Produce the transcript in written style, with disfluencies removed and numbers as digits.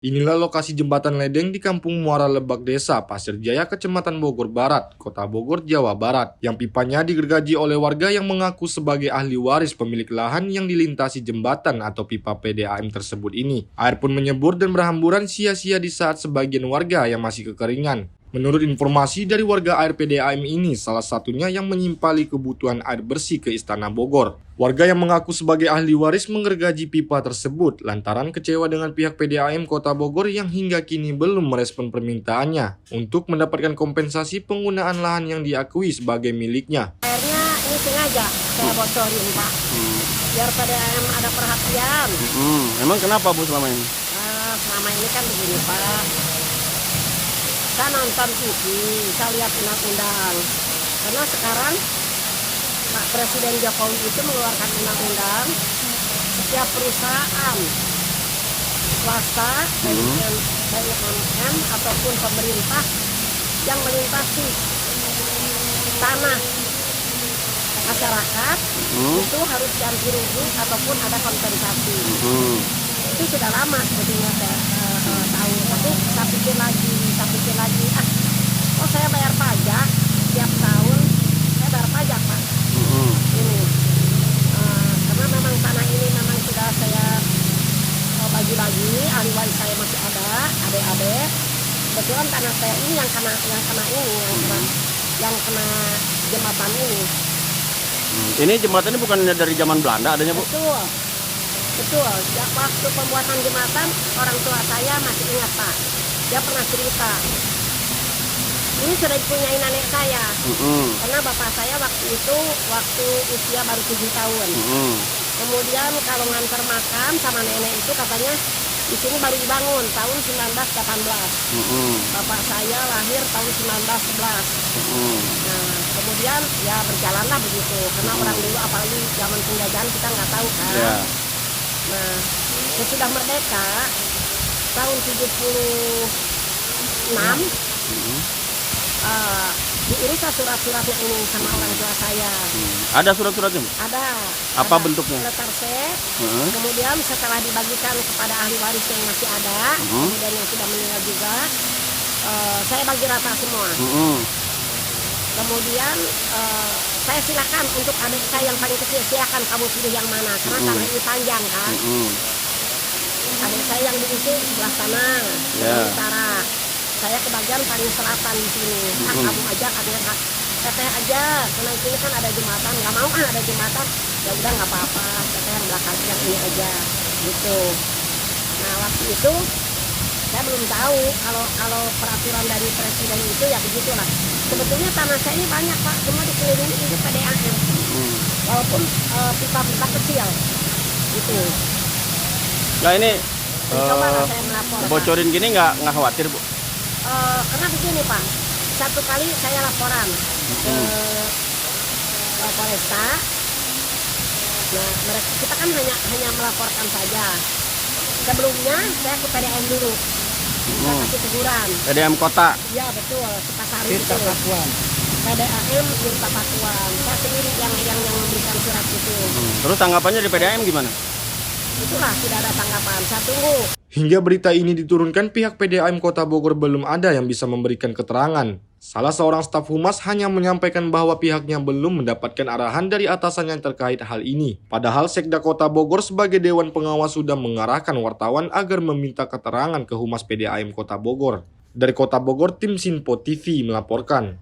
Inilah lokasi jembatan ledeng di Kampung Muara Lebak Desa, Pasir Jaya, Kecamatan Bogor Barat, Kota Bogor, Jawa Barat, yang pipanya digergaji oleh warga yang mengaku sebagai ahli waris pemilik lahan yang dilintasi jembatan atau pipa PDAM tersebut ini. Air pun menyembur dan berhamburan sia-sia di saat sebagian warga yang masih kekeringan. Menurut informasi dari warga, air PDAM ini salah satunya yang menyimpali kebutuhan air bersih ke Istana Bogor. Warga yang mengaku sebagai ahli waris menggergaji pipa tersebut lantaran kecewa dengan pihak PDAM Kota Bogor yang hingga kini belum merespon permintaannya untuk mendapatkan kompensasi penggunaan lahan yang diakui sebagai miliknya. Airnya ini sengaja saya bocorin, Pak, biar PDAM ada perhatian. Emang kenapa Bu selama ini? Selama ini kan begini, Pak. Saya nonton TV, saya lihat undang-undang. Karena sekarang Pak Presiden Jokowi itu mengeluarkan undang-undang setiap perusahaan swasta, BUMN ataupun pemerintah yang melintasi tanah masyarakat itu harus ganti rugi ataupun ada kompensasi. Itu sudah lama sebetulnya saya tahu, tapi saya pikir lagi, saya bayar pajak tiap tahun, saya bayar pajak, Pak. Ini karena memang tanah ini memang sudah saya bagi-bagi, ahli waris saya masih ada, adik-adik. Kebetulan tanah saya ini yang kena jembatan ini. Ini jembatan ini bukan dari zaman Belanda adanya, Bu? Betul. Ya, waktu pembuatan jembatan, orang tua saya masih ingat, Pak. Dia pernah cerita. Ini sudah dipunyai nenek saya. Karena bapak saya waktu usia baru 7 tahun. Kemudian kalau ngantar makan sama nenek itu katanya di sini baru dibangun tahun 1918. Bapak saya lahir tahun 1911. Nah, kemudian ya berjalanlah begitu. Karena orang dulu apalagi zaman penjajahan kita nggak tahu kan. Yeah. Nah, sesudah merdeka tahun 76 diurus surat-suratnya ini sama orang tua saya. Ada surat-suratnya? Ada. Apa bentuknya? Letter C. Kemudian setelah dibagikan kepada ahli waris yang masih ada, kemudian yang sudah meninggal juga, saya bagi rata semua. Kemudian saya silakan untuk adik saya yang paling kecil, silakan kamu pilih yang mana, karena tanah ini panjang kan. Adik saya yang diisi sebelah sana, sebelah utara. Saya kebagian paling selatan di sini. Kamu aja, katanya teteh aja, karena ini kan ada jembatan. Nggak mau ada jembatan, ya udah nggak apa-apa. Teteh yang belakang yang ini aja, gitu. Nah waktu itu saya belum tahu kalau peraturan dari presiden itu ya begitulah. Sebetulnya tanah saya ini banyak, Pak, semua dikelilingi itu PDAM. Walaupun pipa-pipa kecil, gitu. Nah ini Cobalah saya melapor, bocorin gini nggak khawatir, Bu? Karena begini, Pak, satu kali saya laporan ke Polresta. Nah, kita kan hanya melaporkan saja. Sebelumnya saya ke PDAM dulu, saya kasih teguran. PDAM Kota? Iya betul, Sukasari itu. PDAM Tirta Pakuan. Saya sendiri yang memberikan surat itu. Terus tanggapannya di PDAM gimana? Itulah, tidak ada tanggapan. Saya tunggu. Hingga berita ini diturunkan, pihak PDAM Kota Bogor belum ada yang bisa memberikan keterangan. Salah seorang staf humas hanya menyampaikan bahwa pihaknya belum mendapatkan arahan dari atasannya terkait hal ini. Padahal Sekda Kota Bogor sebagai Dewan Pengawas sudah mengarahkan wartawan agar meminta keterangan ke Humas PDAM Kota Bogor. Dari Kota Bogor, tim Sinpo TV melaporkan.